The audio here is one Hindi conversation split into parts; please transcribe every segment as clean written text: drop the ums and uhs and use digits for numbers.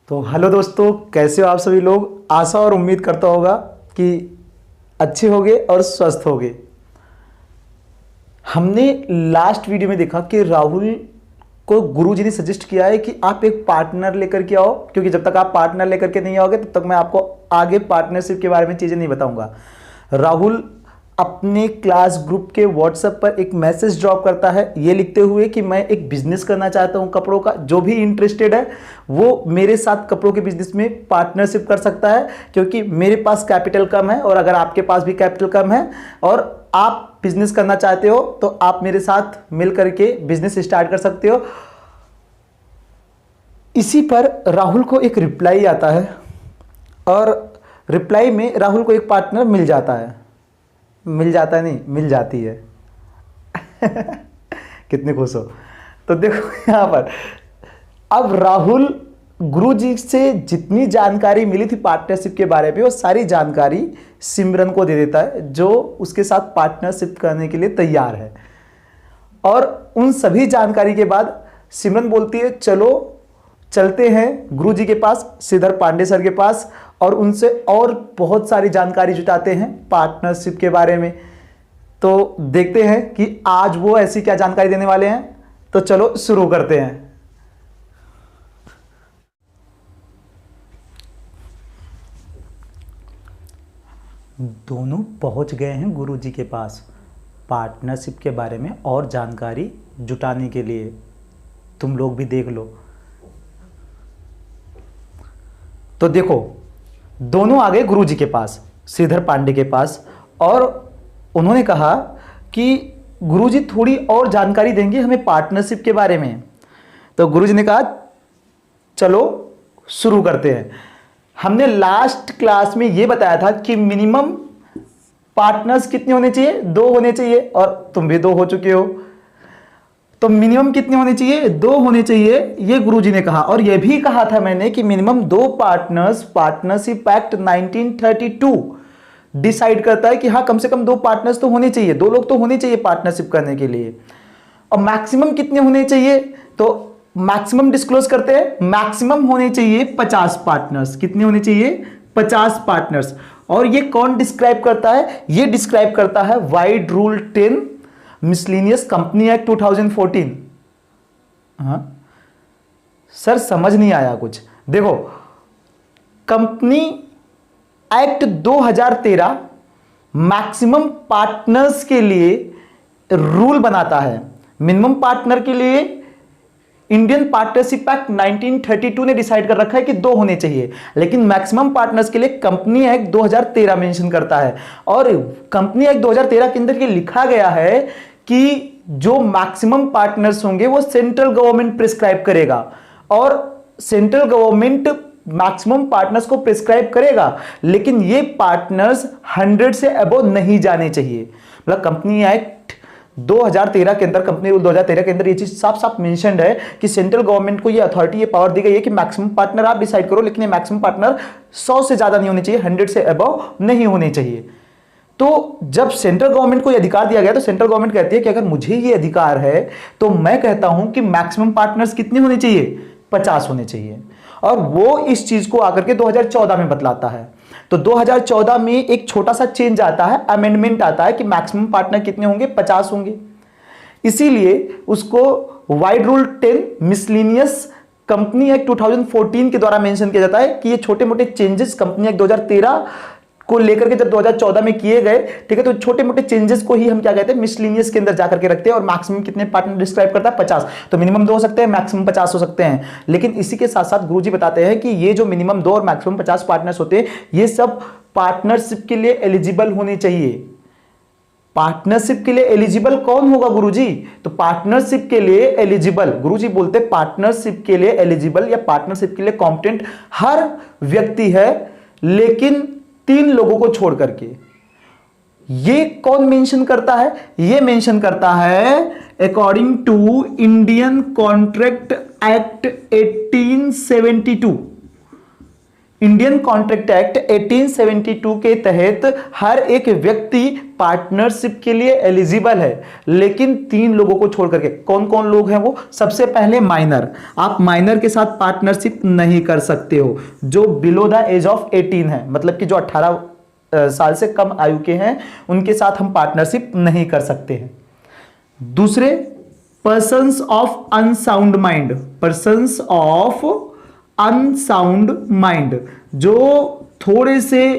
तो हेलो दोस्तों, कैसे हो आप सभी लोग। आशा और उम्मीद करता होगा कि अच्छे होगे और स्वस्थ होगे। हमने लास्ट वीडियो में देखा कि राहुल को गुरुजी ने सजेस्ट किया है कि आप एक पार्टनर लेकर के आओ, क्योंकि जब तक आप पार्टनर लेकर के नहीं आओगे तब तक मैं आपको आगे पार्टनरशिप के बारे में चीज़ें नहीं बताऊंगा। राहुल अपने क्लास ग्रुप के व्हाट्सएप पर एक मैसेज ड्रॉप करता है ये लिखते हुए कि मैं एक बिजनेस करना चाहता हूं कपड़ों का। जो भी इंटरेस्टेड है वो मेरे साथ कपड़ों के बिजनेस में पार्टनरशिप कर सकता है, क्योंकि मेरे पास कैपिटल कम है और अगर आपके पास भी कैपिटल कम है और आप बिजनेस करना चाहते हो तो आप मेरे साथ मिल करके बिजनेस स्टार्ट कर सकते हो। इसी पर राहुल को एक रिप्लाई आता है और रिप्लाई में राहुल को एक पार्टनर मिल जाता है। मिल जाता है नहीं, मिल जाती है। कितने खुश हो। तो देखो यहां पर अब राहुल गुरुजी से जितनी जानकारी मिली थी पार्टनरशिप के बारे में वो सारी जानकारी सिमरन को दे देता है, जो उसके साथ पार्टनरशिप करने के लिए तैयार है। और उन सभी जानकारी के बाद सिमरन बोलती है चलो चलते हैं गुरुजी के पास, श्रीधर पांडे सर के पास, और उनसे और बहुत सारी जानकारी जुटाते हैं पार्टनरशिप के बारे में। तो देखते हैं कि आज वो ऐसी क्या जानकारी देने वाले हैं। तो चलो शुरू करते हैं। दोनों पहुंच गए हैं गुरुजी के पास पार्टनरशिप के बारे में और जानकारी जुटाने के लिए। तुम लोग भी देख लो। तो देखो दोनों आ गए गुरुजी के पास, श्रीधर पांडे के पास, और उन्होंने कहा कि गुरुजी थोड़ी और जानकारी देंगे हमें पार्टनरशिप के बारे में। तो गुरुजी ने कहा चलो शुरू करते हैं। हमने लास्ट क्लास में यह बताया था कि मिनिमम पार्टनर्स कितने होने चाहिए, 2 होने चाहिए, और तुम भी 2 हो चुके हो। तो मिनिमम कितने होने चाहिए, 2 होने चाहिए, ये गुरुजी ने कहा। और यह भी कहा था मैंने कि minimum 2 partners partnership act 1932 decide करता है कि हाँ कम से कम 2 पार्टनर्स तो होने चाहिए, 2 लोग तो होने चाहिए पार्टनरशिप करने के लिए। और मैक्सिमम कितने होने चाहिए, तो मैक्सिमम डिस्क्लोज करते हैं, मैक्सिमम होने चाहिए 50 पार्टनर्स। कितने होने चाहिए, 50 पार्टनर्स। और ये कौन डिस्क्राइब करता है, ये डिस्क्राइब करता है wide rule 10 miscellaneous company act 2014। हाँ सर समझ नहीं आया कुछ। देखो कंपनी एक्ट 2013 मैक्सिमम पार्टनर्स के लिए रूल बनाता है। मिनिमम पार्टनर के लिए इंडियन पार्टनरशिप एक्ट 1932 ने डिसाइड कर रखा है कि 2 होने चाहिए, लेकिन मैक्सिमम पार्टनर्स के लिए कंपनी एक्ट 2013 मेंशन करता है। और कंपनी एक्ट 2013 के अंदर ये लिखा गया है कि जो मैक्सिमम पार्टनर्स होंगे वो सेंट्रल गवर्नमेंट प्रिस्क्राइब करेगा, और सेंट्रल गवर्नमेंट मैक्सिमम पार्टनर्स को प्रिस्क्राइब करेगा, लेकिन ये पार्टनर्स 100 से अबव नहीं जाने चाहिए। मतलब कंपनी एक्ट 2013 के अंदर, कंपनी रूल 2013 के अंदर ये चीज साफ साफ मेंशन्ड है कि सेंट्रल गवर्नमेंट को ये अथॉरिटी, ये पावर दी गई है कि मैक्सिमम पार्टनर आप डिसाइड करो, लेकिन ये मैक्सिमम पार्टनर 100 से ज्यादा नहीं होने चाहिए, 100 से अबव नहीं होने चाहिए। तो जब सेंट्रल गवर्नमेंट को यह अधिकार दिया गया तो सेंट्रल गवर्नमेंट कहती है कि अगर मुझे ये अधिकार है तो मैं कहता हूं कि मैक्सिमम पार्टनर्स कितने होने चाहिए, 50 होने चाहिए। और वो इस चीज को आकर के 2014 में बतलाता है। तो 2014 में एक छोटा सा चेंज आता है, अमेंडमेंट आता है कि मैक्सिमम पार्टनर कितने होंगे, 50 होंगे। इसीलिए उसको wide rule 10 miscellaneous company act 2014 के द्वारा मेंशन किया जाता है कि ये छोटे मोटे चेंजेस कंपनी एक्ट 2013 को लेकर के जब 2014 में किए गए, ठीक है, तो छोटे मोटे चेंजेस को ही हम क्या कहते हैं, मिसलेनियस के अंदर जाकर के रखते हैं। और मैक्सिमम कितने पार्टनर डिस्क्राइब करता है, 50। तो मिनिमम 2 हो सकते हैं, मैक्सिमम 50 हो सकते हैं। लेकिन इसी के साथ साथ गुरुजी बताते हैं कि ये जो मिनिमम 2 और मैक्सिमम 50 पार्टनर्स होते हैं, ये सब पार्टनरशिप के लिए एलिजिबल होने चाहिए। पार्टनरशिप के लिए एलिजिबल कौन होगा गुरुजी, तो पार्टनरशिप के लिए एलिजिबल, गुरुजी बोलते हैं पार्टनरशिप के लिए एलिजिबल या पार्टनरशिप के लिए कॉम्पिटेंट हर व्यक्ति है, लेकिन 3 लोगों को छोड़ करके। ये कौन मेंशन करता है, ये मेंशन करता है according to Indian contract act 1872। Indian contract act 1872 के तहत हर एक व्यक्ति पार्टनरशिप के लिए एलिजिबल है, लेकिन 3 लोगों को छोड़ करके। कौन कौन लोग हैं वो? सबसे पहले माइनर, आप माइनर के साथ पार्टनरशिप नहीं कर सकते हो, जो बिलो द एज ऑफ 18 है, मतलब कि जो 18 साल से कम आयु के हैं, उनके साथ हम पार्टनरशिप नहीं कर सकते हैं। दूसरे, persons of unsound mind, persons of unsound mind, जो थोड़े से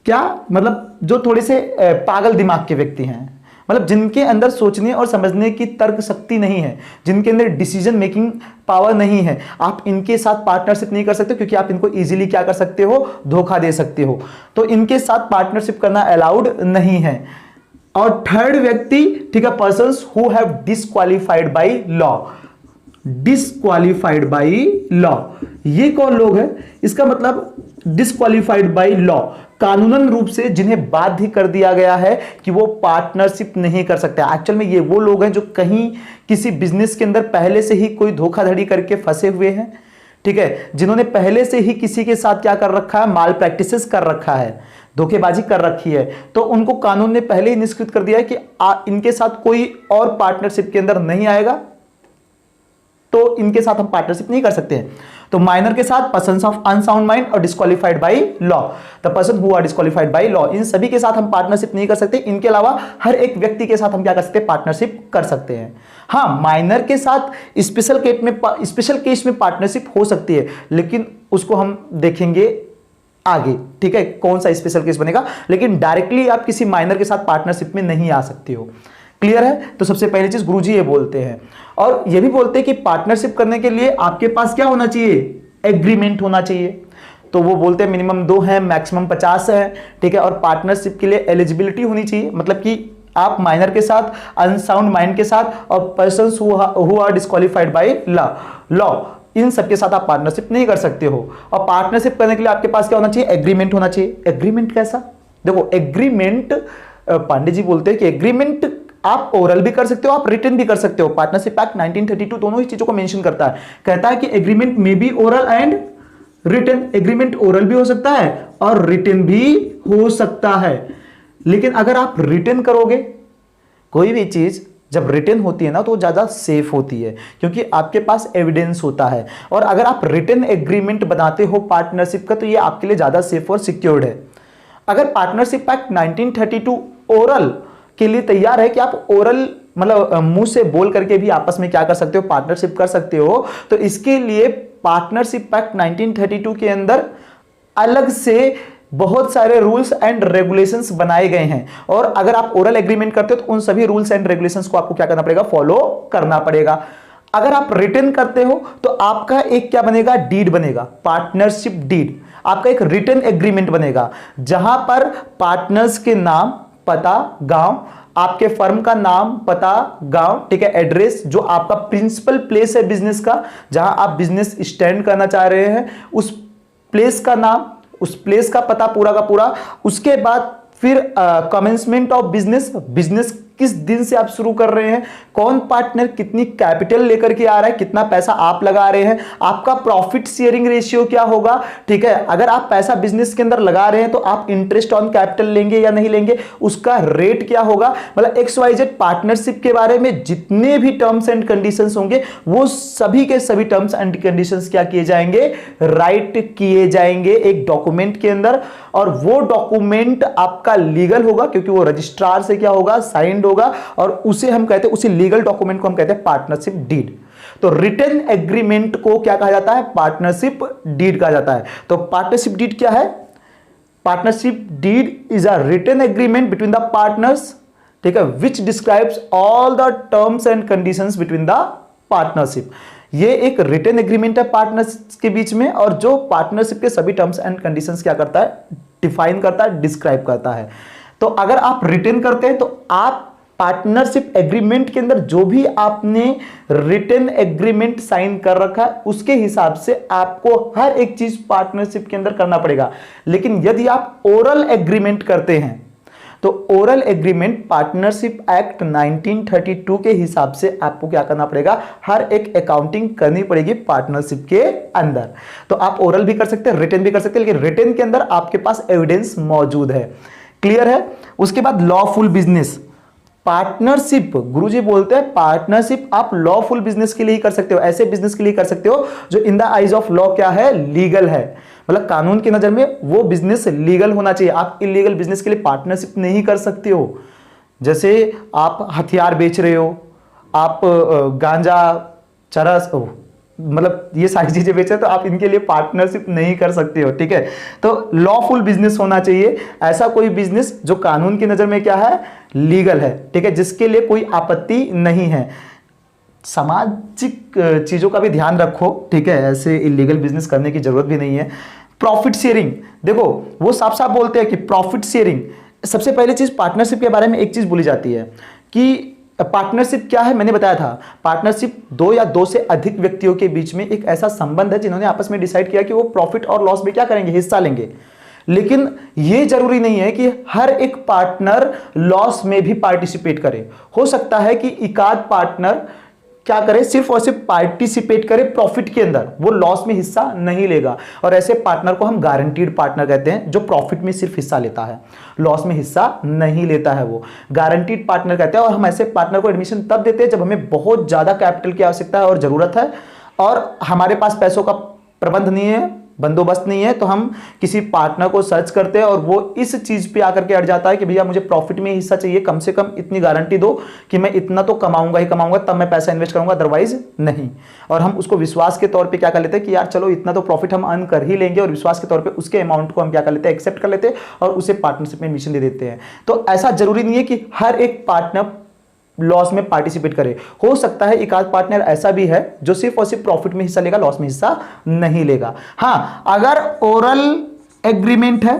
क्या मतलब जो थोड़े से पागल दिमाग के व्यक्ति हैं, मतलब जिनके अंदर सोचने और समझने की तर्क शक्ति नहीं है, जिनके अंदर डिसीजन मेकिंग पावर नहीं है, आप इनके साथ पार्टनरशिप नहीं कर सकते, क्योंकि आप इनको इजीली क्या कर सकते हो? धोखा दे सकते हो। तो इनके साथ पार्टनरशिप करना अलाउड नहीं है। और थर्ड व्यक्ति, ठीक है, persons who have disqualified by law, disqualified by law, ये कौन लोग हैं? इसका मतलब डिस्क्वालिफाइड बाय लॉ, कानूनन रूप से जिन्हें बाध्य कर दिया गया है कि वो पार्टनरशिप नहीं कर सकते। एक्चुअल में ये वो लोग हैं जो कहीं किसी बिजनेस के अंदर पहले से ही कोई धोखाधड़ी करके फंसे हुए हैं, ठीक है, जिन्होंने पहले से ही किसी के साथ क्या कर रखा है? माल प्रैक्टिसेस कर रखा है, धोखेबाजी कर रखी है, तो उनको कानून ने पहले ही निष्कृत कर दिया है कि इनके साथ कोई और पार्टनरशिप के अंदर नहीं आएगा, तो इनके साथ हम पार्टनरशिप नहीं कर सकते हैं। तो माइनर के साथ पर्सन्स ऑफ अनसाउंड माइंड और disqualified by law, the person who are disqualified by law, इन सभी के साथ हम पार्टनरशिप नहीं कर सकते। इनके अलावा हर एक व्यक्ति के साथ हम क्या कर सकते हैं? पार्टनरशिप कर सकते हैं। हाँ, माइनर के साथ स्पेशल केस में पार्टनरशिप हो सकती है, लेकिन उसको हम देखेंगे आगे, ठीक है, कौन सा स्पेशल केस बनेगा, लेकिन डायरेक्टली आप किसी माइनर के साथ पार्टनरशिप में नहीं आ सकते हो। क्लियर है? तो सबसे पहली चीज गुरुजी ये बोलते हैं, और ये भी बोलते हैं कि पार्टनरशिप करने के लिए आपके पास क्या होना चाहिए? एग्रीमेंट होना चाहिए। तो वो बोलते हैं मिनिमम 2 है, मैक्सिमम 50 है, ठीक है, और पार्टनरशिप के लिए एलिजिबिलिटी होनी चाहिए, मतलब कि आप माइनर के साथ, अनसाउंड माइंड के साथ और persons who are disqualified by law, इन सबके साथ आप पार्टनरशिप नहीं कर सकते हो। और पार्टनरशिप करने के लिए आपके पास क्या होना चाहिए? एग्रीमेंट होना चाहिए। एग्रीमेंट कैसा? देखो, एग्रीमेंट, पांडे जी बोलते हैं कि एग्रीमेंट आप ओरल भी कर सकते हो, आप रिटन भी कर सकते हो। पार्टनरशिप एक्ट 1932 दोनों ही चीजों को मेंशन करता है, कहता है कि एग्रीमेंट में be oral and written, agreement oral भी हो सकता है और रिटन भी हो सकता है। लेकिन अगर आप रिटन करोगे, कोई भी चीज जब रिटन होती है ना, तो ज्यादा सेफ होती है, क्योंकि आपके पास एविडेंस होता है। और अगर आप रिटन एग्रीमेंट बनाते हो पार्टनरशिप का, तो ये आपके लिए ज्यादा सेफ और सिक्योर्ड है। अगर पार्टनरशिप एक्ट 1932 ओरल के लिए तैयार है कि आप ओरल मतलब मुंह से बोल करके भी आपस में क्या कर सकते हो? पार्टनरशिप कर सकते हो, तो इसके लिए पार्टनरशिप एक्ट 1932 के अंदर अलग से बहुत सारे रूल्स एंड रेगुलेशंस बनाए गए हैं। और अगर आप ओरल एग्रीमेंट करते हो तो उन सभी रूल्स एंड रेगुलेशंस को आपको क्या करना पड़ेगा? फॉलो करना पड़ेगा। अगर आप रिटन करते हो तो आपका एक क्या बनेगा? डीड बनेगा, पार्टनरशिप डीड, आपका एक रिटन एग्रीमेंट बनेगा, जहां पर पार्टनर्स के नाम, पता, गांव, आपके फर्म का नाम, पता, गांव, ठीक है, एड्रेस, जो आपका प्रिंसिपल प्लेस है बिजनेस का, जहां आप बिजनेस स्टैंड करना चाह रहे हैं, उस प्लेस का नाम, उस प्लेस का पता पूरा का पूरा। उसके बाद फिर कमेंसमेंट ऑफ बिजनेस, बिजनेस किस दिन से आप शुरू कर रहे हैं, कौन पार्टनर कितनी कैपिटल लेकर के आ रहा है, कितना पैसा आप लगा रहे हैं, आपका प्रॉफिट शेयरिंग रेशियो क्या होगा, ठीक है, अगर आप पैसा बिजनेस के अंदर लगा रहे हैं तो आप इंटरेस्ट ऑन कैपिटल लेंगे या नहीं लेंगे, उसका रेट क्या होगा, मतलब XYZ पार्टनरशिप के बारे में जितने भी टर्म्स एंड कंडीशंस होंगे, वो सभी के सभी टर्म्स एंड कंडीशंस क्या किए जाएंगे? राइट किए जाएंगे एक डॉक्यूमेंट के अंदर। और वो डॉक्यूमेंट आपका लीगल होगा, क्योंकि वो रजिस्ट्रार से क्या होगा? साइंड होगा, और उसे हम कहते हैं, उसी लीगल डॉक्यूमेंट को हम कहते हैं पार्टनरशिप डीड। तो रिटन एग्रीमेंट को क्या कहा जाता है? पार्टनरशिप डीड कहा जाता है। तो पार्टनरशिप डीड क्या है? Partnership deed is a written agreement between the partners, ठीक है, which describes all the terms and conditions between the partnership. ये एक रिटन एग्रीमेंट है पार्टनर्स के बीच में, और जो पार्टनरशिप के सभी टर्म्स एंड कंडीशंस क्या करता है? डिफाइन करता है, डिस्क्राइब करता है। तो अगर आप रिटन करते हैं तो आप पार्टनरशिप एग्रीमेंट के अंदर जो भी आपने रिटन एग्रीमेंट साइन कर रखा है, उसके हिसाब से आपको हर एक चीज पार्टनरशिप के अंदर करना पड़ेगा। लेकिन यदि आप ओरल एग्रीमेंट करते हैं तो ओरल एग्रीमेंट पार्टनरशिप एक्ट 1932 के हिसाब से आपको क्या करना पड़ेगा, हर एक अकाउंटिंग करनी पड़ेगी पार्टनरशिप के अंदर। तो आप ओरल भी कर सकते हैं, रिटन भी कर सकते हैं, लेकिन रिटन के अंदर आपके पास एविडेंस मौजूद है। क्लियर है। उसके बाद लॉफुल बिजनेस, पार्टनरशिप, गुरुजी बोलते हैं पार्टनरशिप आप लॉफुल बिजनेस के लिए ही कर सकते हो, ऐसे बिजनेस के लिए कर सकते हो जो in the eyes of law क्या है, लीगल है, मतलब कानून की नजर में वो बिजनेस लीगल होना चाहिए। आप इलीगल बिजनेस के लिए पार्टनरशिप नहीं कर सकते हो। जैसे आप हथियार बेच रहे हो, आप गांजा, चरस, मतलब ये सारी चीजें बेचे, तो आप इनके लिए पार्टनरशिप नहीं कर सकते हो। ठीक है, तो लॉफुल बिजनेस होना चाहिए, ऐसा कोई बिजनेस जो कानून की नजर में क्या है, लीगल है। ठीक है, जिसके लिए कोई आपत्ति नहीं है। सामाजिक चीजों का भी ध्यान रखो। ठीक है, ऐसे इलीगल बिजनेस करने की जरूरत भी नहीं है। प्रॉफिट शेयरिंग, देखो वो साफ साफ बोलते हैं कि प्रॉफिट शेयरिंग, सबसे पहले चीज पार्टनरशिप के बारे में एक चीज बोली जाती है कि पार्टनरशिप क्या है, मैंने बताया था पार्टनरशिप दो या दो से अधिक व्यक्तियों के बीच में एक ऐसा संबंध है जिन्होंने आपस में डिसाइड किया कि वो प्रॉफिट और लॉस में क्या करेंगे, हिस्सा लेंगे। लेकिन यह जरूरी नहीं है कि हर एक पार्टनर लॉस में भी पार्टिसिपेट करे। हो सकता है कि एकाध पार्टनर क्या करे, सिर्फ और सिर्फ पार्टिसिपेट करे प्रॉफिट के अंदर, वो लॉस में हिस्सा नहीं लेगा। और ऐसे पार्टनर को हम गारंटीड पार्टनर कहते हैं, जो प्रॉफिट में सिर्फ हिस्सा लेता है, लॉस में हिस्सा नहीं लेता है, वो गारंटीड पार्टनर कहते हैं। और हम ऐसे पार्टनर को एडमिशन तब देते हैं जब हमें बहुत ज्यादा कैपिटल की आवश्यकता है और जरूरत है, और हमारे पास पैसों का प्रबंध नहीं है, बंदोबस्त नहीं है, तो हम किसी पार्टनर को सर्च करते हैं और वो इस चीज पे आकर के अड़ जाता है कि भैया मुझे प्रॉफिट में हिस्सा चाहिए, कम से कम इतनी गारंटी दो कि मैं इतना तो कमाऊंगा ही कमाऊंगा, तब मैं पैसा इन्वेस्ट करूंगा, अदरवाइज नहीं। और हम उसको विश्वास के तौर पे क्या कर लेते हैं कि यार चलो इतना तो प्रॉफिट हम अर्न कर ही लेंगे, और विश्वास के तौर पे उसके अमाउंट को हम क्या कर लेते हैं, एक्सेप्ट कर लेते हैं और उसे पार्टनरशिप में एडमिशन दे देते हैं। तो ऐसा जरूरी नहीं है कि हर एक पार्टनर लॉस में पार्टिसिपेट करे। हो सकता है एक आध पार्टनर ऐसा भी है जो सिर्फ और सिर्फ प्रॉफिट में हिस्सा लेगा, लॉस में हिस्सा नहीं लेगा। हां, अगर ओरल एग्रीमेंट है,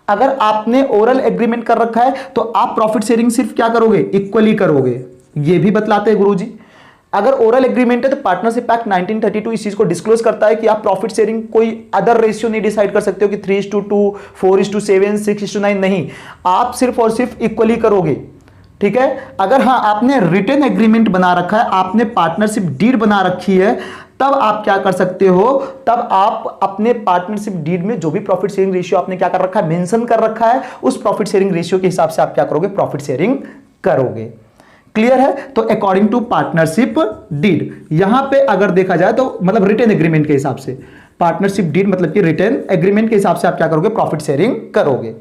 अगर आपने ओरल एग्रीमेंट कर रखा है तो आप प्रॉफिट शेयरिंग सिर्फ क्या करोगे, इक्वली करोगे, ये भी बतलाते हैं गुरुजी। अगर ओरल एग्रीमेंट है तो पार्टनरशिप एक्ट 1932 इस चीज को डिस्क्लोज करता है कि आप प्रॉफिट शेयरिंग कोई अदर रेशियो नहीं डिसाइड कर सकते हो कि 3:2, 4:7, 6:9, नहीं, आप सिर्फ और सिर्फ इक्वली करोगे। ठीक है। अगर हाँ आपने रिटन एग्रीमेंट बना रखा है, आपने पार्टनरशिप डीड बना रखी है, तब आप क्या कर सकते हो, तब आप अपने पार्टनरशिप डीड में जो भी प्रॉफिट शेयरिंग रेशियो आपने क्या कर रखा है, मेंशन कर रखा है, उस प्रॉफिट शेयरिंग रेशियो के हिसाब से आप क्या करोगे, प्रॉफिट शेयरिंग करोगे। क्लियर है। तो अकॉर्डिंग टू पार्टनरशिप डीड, यहां पे अगर देखा जाए तो मतलब रिटन एग्रीमेंट के हिसाब से, पार्टनरशिप डीड मतलब कि रिटन एग्रीमेंट के हिसाब से आप क्या करोगे, प्रॉफिट शेयरिंग करोगे।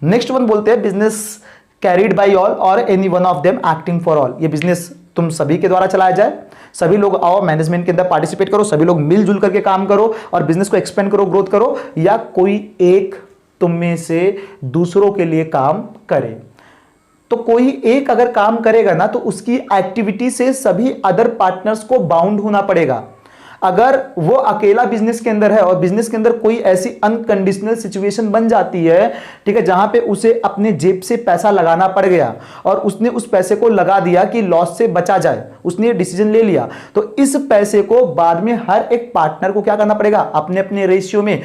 नेक्स्ट वन बोलते हैं बिजनेस कैरिड बाय ऑल और any one of them acting for all. ये बिजनेस तुम सभी के द्वारा चलाया जाए, सभी लोग आओ मैनेजमेंट के अंदर पार्टिसिपेट करो, सभी लोग मिलजुल करके काम करो और बिजनेस को एक्सपेंड करो, ग्रोथ करो, या कोई एक तुम में से दूसरों के लिए काम करे। तो कोई एक अगर काम करेगा ना तो उसकी एक्टिविटी से सभी अदर पार्टनर्स को बाउंड होना पड़ेगा। अगर वो अकेला बिजनेस के अंदर है और बिजनेस के अंदर कोई ऐसी अनकंडीशनल सिचुएशन बन जाती है, ठीक है, जहां पे उसे अपने जेब से पैसा लगाना पड़ गया और उसने उस पैसे को लगा दिया कि लॉस से बचा जाए, उसने डिसीजन ले लिया, तो इस पैसे को बाद में हर एक पार्टनर को क्या करना पड़ेगा, अपने अपने रेशियो में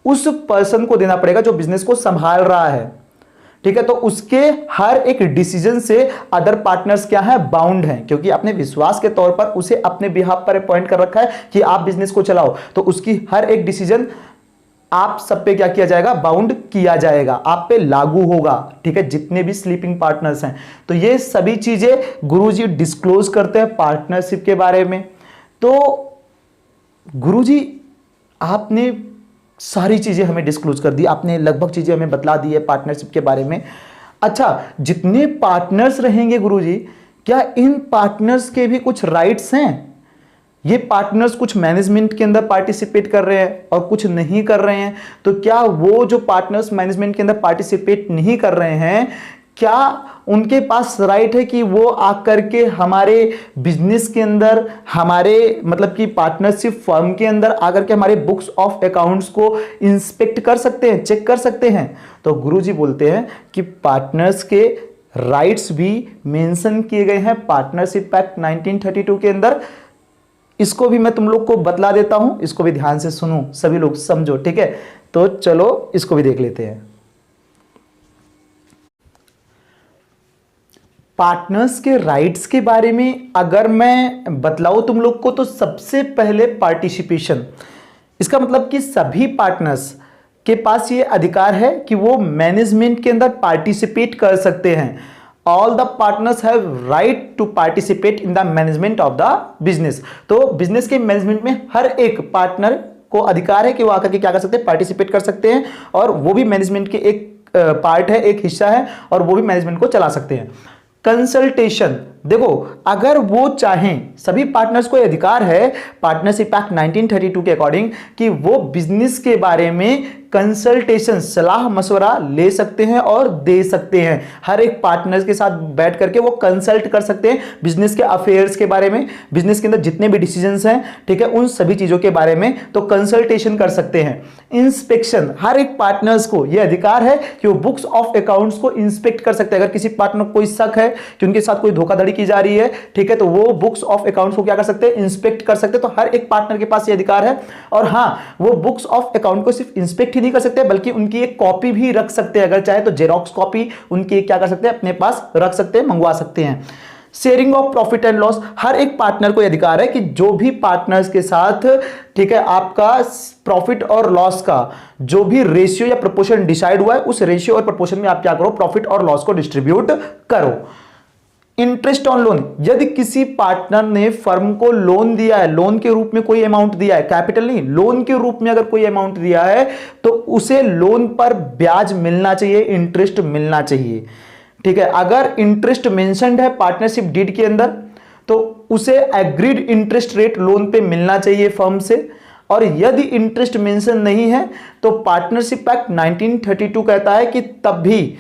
उस पर्सन को देना पड़ेगा जो बिजनेस को संभाल रहा है। ठीक है, तो उसके हर एक डिसीजन से अदर पार्टनर्स क्या है, बाउंड हैं, क्योंकि आपने विश्वास के तौर पर उसे अपने बिहाफ पर अपॉइंट कर रखा है कि आप बिजनेस को चलाओ, तो उसकी हर एक डिसीजन आप सब पे क्या किया जाएगा, बाउंड किया जाएगा, आप पे लागू होगा। ठीक है, जितने भी स्लीपिंग पार्टनर्स हैं, तो ये सभी चीजें गुरुजी डिस्क्लोज करते हैं पार्टनरशिप के बारे में। तो गुरुजी आपने सारी चीजें हमें डिस्क्लोज कर दी, आपने लगभग चीजें हमें बतला दी है पार्टनरशिप के बारे में। अच्छा, जितने पार्टनर्स रहेंगे गुरुजी, क्या इन पार्टनर्स के भी कुछ राइट्स हैं? ये पार्टनर्स कुछ मैनेजमेंट के अंदर पार्टिसिपेट कर रहे हैं और कुछ नहीं कर रहे हैं, तो क्या वो जो पार्टनर्स मैनेजमेंट के अंदर पार्टिसिपेट नहीं कर रहे हैं, क्या उनके पास राइट है कि वो आकर के हमारे बिजनेस के अंदर, हमारे मतलब कि पार्टनरशिप फर्म के अंदर आकर के हमारे बुक्स ऑफ अकाउंट्स को इंस्पेक्ट कर सकते हैं, चेक कर सकते हैं? तो गुरुजी बोलते हैं कि पार्टनर्स के राइट्स भी मेंशन किए गए हैं पार्टनरशिप एक्ट 1932 के अंदर। इसको भी मैं तुम लोग को बतला देता हूं, इसको भी ध्यान से सुनो, सभी लोग समझो। ठीक है, तो चलो इसको भी देख लेते हैं। पार्टनर्स के राइट्स के बारे में अगर मैं बतलाऊं तुम लोग को, तो सबसे पहले पार्टिसिपेशन। इसका मतलब कि सभी पार्टनर्स के पास ये अधिकार है कि वो मैनेजमेंट के अंदर पार्टिसिपेट कर सकते हैं। All the partners have right to participate in the management of the business. तो बिजनेस के मैनेजमेंट में हर एक पार्टनर को अधिकार है कि वो आकर के क्या कर सकते हैं, पार्टिसिपेट कर सकते हैं, और वो भी मैनेजमेंट के एक पार्ट है, एक हिस्सा है, और वो भी मैनेजमेंट को चला सकते हैं। कंसल्टेशन, देखो अगर वो चाहें, सभी पार्टनर्स को अधिकार है पार्टनरशिप एक्ट 1932 के अकॉर्डिंग कि वो बिजनेस के बारे में कंसल्टेशन, सलाह मशवरा ले सकते हैं और दे सकते हैं। हर एक पार्टनर्स के साथ बैठ करके वो कंसल्ट कर सकते हैं बिजनेस के अफेयर्स के बारे में, बिजनेस के अंदर जितने भी डिसीजंस हैं, ठीक है, उन सभी चीजों के बारे में तो कंसल्टेशन कर सकते हैं। इंस्पेक्शन, हर एक पार्टनर्स को यह अधिकार है कि वो बुक्स ऑफ अकाउंट्स को इंस्पेक्ट कर सकते हैं। अगर किसी पार्टनर को कोई शक है कि उनके साथ कोई धोखाधड़ी की जा रही है, ठीक है, तो वो बुक्स ऑफ अकाउंट्स को क्या कर सकते हैं, इंस्पेक्ट कर सकते हैं। तो हर एक पार्टनर के पास ये अधिकार है। और हाँ, वो बुक्स ऑफ अकाउंट को सिर्फ इंस्पेक्ट नहीं कर सकते बल्कि उनकी एक कॉपी भी रख सकते हैं। अगर चाहे तो जेरॉक्स कॉपी उनकी क्या कर सकते हैं, अपने पास रख सकते हैं, मंगवा सकते हैं। Sharing of profit and loss, हर एक पार्टनर को अधिकार है कि जो भी पार्टनर्स के साथ, ठीक है, आपका प्रॉफिट और लॉस का जो भी रेशियो या प्रोपोर्शन डिसाइड हुआ है, उस रेशियो और प्रोपोर्शन में आप क्या करो, प्रॉफिट और लॉस को डिस्ट्रीब्यूट करो। इंटरेस्ट ऑन लोन, यदि किसी पार्टनर ने फर्म को लोन दिया है, लोन के रूप में कोई अमाउंट दिया है, कैपिटल नहीं, लोन के रूप में अगर कोई अमाउंट दिया है, तो उसे लोन पर ब्याज मिलना चाहिए, इंटरेस्ट मिलना चाहिए। ठीक है, अगर इंटरेस्ट मेंशन्ड है पार्टनरशिप डीड के अंदर, तो उसे एग्रीड इंटरेस्ट रेट लोन पे मिलना चाहिए फर्म से। और यदि इंटरेस्ट मेंशन नहीं है तो पार्टनरशिप एक्ट 1932 कहता है कि तब भी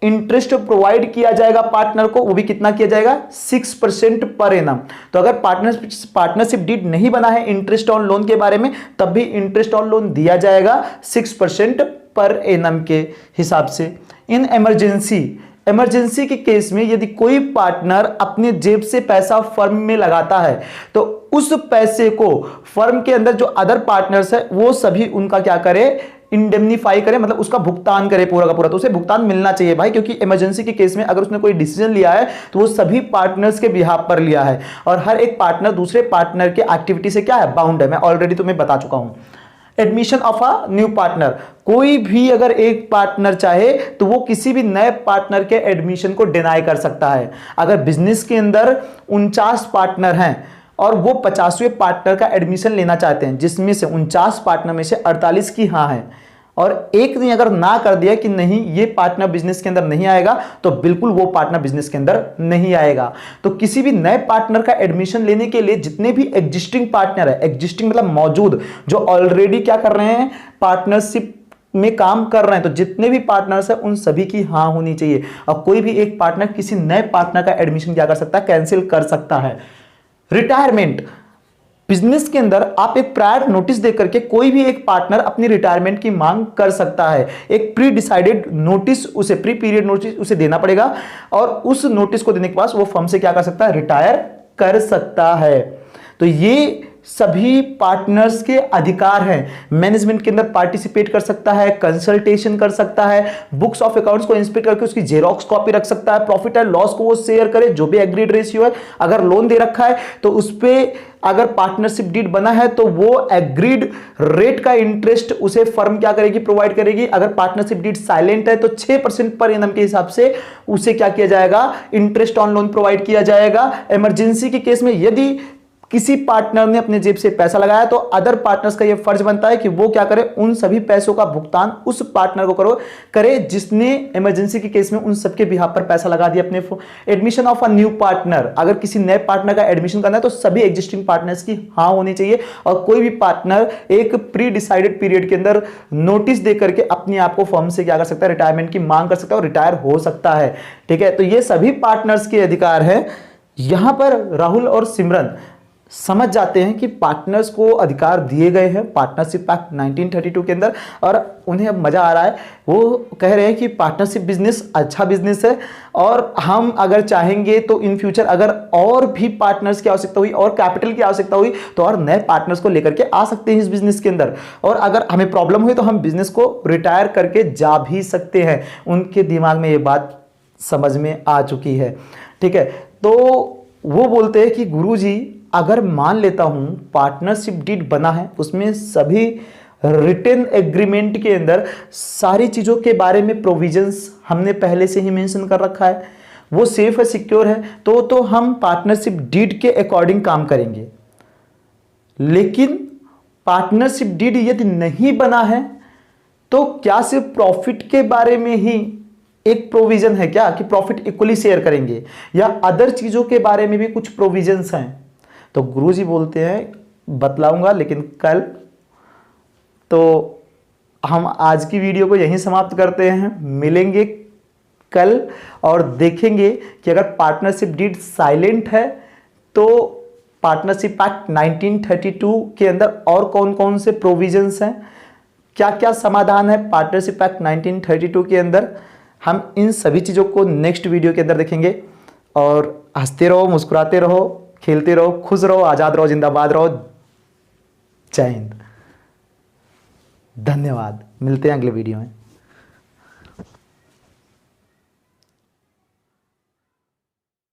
इंटरेस्ट प्रोवाइड किया जाएगा पार्टनर को, वो भी कितना किया जाएगा, 6% पर एनम। तो अगर पार्टनरशिप डीड नहीं बना है इंटरेस्ट ऑन लोन के बारे में, तब भी इंटरेस्ट ऑन लोन दिया जाएगा 6% पर एनम के हिसाब से। इन इमरजेंसी के केस में यदि कोई पार्टनर अपने जेब से पैसा फर्म में लगाता है, तो उस पैसे को फर्म के अंदर जो अदर पार्टनर्स है वो सभी उनका क्या करे, इंडेमनीफाई करे, मतलब उसका भुगतान करे पूरा का पूरा। तो उसे भुगतान मिलना चाहिए भाई, क्योंकि इमरजेंसी के केस में अगर उसने कोई डिसीजन लिया है तो वो सभी पार्टनर्स के बिहाफ पर लिया है, और हर एक पार्टनर दूसरे पार्टनर के एक्टिविटी से क्या है, बाउंड है। मैं ऑलरेडी तुम्हें बता चुका हूं। Admission of a new partner, कोई भी अगर एक पार्टनर चाहे तो वो किसी भी नए पार्टनर के एडमिशन को डिनाई कर सकता है। अगर बिजनेस के अंदर 49 पार्टनर हैं और वो 50वें पार्टनर का एडमिशन लेना चाहते हैं, जिसमें से 49 पार्टनर में से 48 की हाँ है, और एक ने अगर ना कर दिया कि नहीं ये पार्टनर बिजनेस के अंदर नहीं आएगा, तो बिल्कुल वो पार्टनर बिजनेस के अंदर नहीं आएगा। तो किसी भी नए पार्टनर का एडमिशन लेने के लिए जितने भी एग्जिस्टिंग पार्टनर है, एग्जिस्टिंग मतलब मौजूद, जो ऑलरेडी क्या कर रहे हैं, पार्टनरशिप में काम कर रहे हैं, तो जितने भी पार्टनर्स हैं उन सभी की हाँ होनी चाहिए। और कोई भी एक पार्टनर किसी नए पार्टनर का एडमिशन क्या कर सकता है, कैंसिल कर सकता है। रिटायरमेंट, बिजनेस के अंदर आप एक प्रायर नोटिस देकर के कोई भी एक पार्टनर अपनी रिटायरमेंट की मांग कर सकता है। एक प्री डिसाइडेड नोटिस, उसे प्री पीरियड नोटिस उसे देना पड़ेगा, और उस नोटिस को देने के बाद वो फर्म से क्या कर सकता है, रिटायर कर सकता है। तो ये सभी पार्टनर्स के अधिकार हैं। मैनेजमेंट के अंदर पार्टिसिपेट कर सकता है, कंसल्टेशन कर सकता है, बुक्स ऑफ अकाउंट्स को इंस्पेक्ट करके उसकी जेरॉक्स कॉपी रख सकता है, प्रॉफिट एंड लॉस को वो शेयर करे, जो भी एग्रीड रेशियो है। अगर लोन दे रखा है तो उस पे अगर पार्टनरशिप डीड बना है तो वो एग्रीड रेट का इंटरेस्ट उसे फर्म क्या करेगी, प्रोवाइड करेगी। अगर पार्टनरशिप डीड साइलेंट है तो 6% पर एनम के हिसाब से उसे क्या किया जाएगा, इंटरेस्ट ऑन लोन प्रोवाइड किया जाएगा। इमरजेंसी के केस में यदि किसी पार्टनर ने अपने जेब से पैसा लगाया तो अदर पार्टनर्स का यह फर्ज बनता है कि वो क्या करे, उन सभी पैसों का भुगतान उस पार्टनर को करे जिसने इमरजेंसी के केस में उन सबके बिहाफ पर पैसा लगा दिया अपने। Admission of a new partner, अगर किसी नए पार्टनर का एडमिशन करना है तो सभी एग्जिस्टिंग पार्टनर्स की हाँ होनी चाहिए, और कोई भी पार्टनर एक प्री डिसाइडेड पीरियड के अंदर नोटिस दे करके अपने आप को फर्म से क्या कर सकता है, रिटायरमेंट की मांग कर सकता है और रिटायर हो सकता है। ठीक है, तो ये सभी पार्टनर्स के अधिकार है। यहां पर राहुल और सिमरन समझ जाते हैं कि पार्टनर्स को अधिकार दिए गए हैं पार्टनरशिप एक्ट 1932 के अंदर, और उन्हें अब मजा आ रहा है। वो कह रहे हैं कि पार्टनरशिप बिजनेस अच्छा बिजनेस है, और हम अगर चाहेंगे तो इन फ्यूचर अगर और भी पार्टनर्स की आवश्यकता हुई और कैपिटल की आवश्यकता हुई तो और नए पार्टनर्स को लेकर के आ सकते हैं इस बिजनेस के अंदर, और अगर हमें प्रॉब्लम हुई तो हम बिजनेस को रिटायर करके जा भी सकते हैं। उनके दिमाग में ये बात समझ में आ चुकी है। ठीक है। तो वो बोलते हैं कि गुरुजी अगर मान लेता हूं पार्टनरशिप डीड बना है, उसमें सभी रिटन एग्रीमेंट के अंदर सारी चीज़ों के बारे में प्रोविजंस हमने पहले से ही मेंशन कर रखा है, वो सेफ है, सिक्योर है, तो हम पार्टनरशिप डीड के अकॉर्डिंग काम करेंगे। लेकिन पार्टनरशिप डीड यदि नहीं बना है तो क्या सिर्फ प्रॉफिट के बारे में ही एक प्रोविजन है क्या कि प्रॉफिट इक्वली शेयर करेंगे, या अदर चीजों के बारे में भी कुछ प्रोविजंस हैं? तो गुरुजी बोलते हैं बतलाऊंगा लेकिन कल। तो हम आज की वीडियो को यहीं समाप्त करते हैं, मिलेंगे कल और देखेंगे कि अगर पार्टनरशिप डीड साइलेंट है तो पार्टनरशिप एक्ट 1932 के अंदर और कौन कौन से प्रोविजंस हैं, क्या क्या समाधान है पार्टनरशिप एक्ट 1932 के अंदर। हम इन सभी चीज़ों को नेक्स्ट वीडियो के अंदर देखेंगे। और हंसते रहो, मुस्कुराते रहो, खेलते रहो, खुश रहो, आज़ाद रहो, जिंदाबाद रहो। जय हिंद, धन्यवाद। मिलते हैं अगले वीडियो में।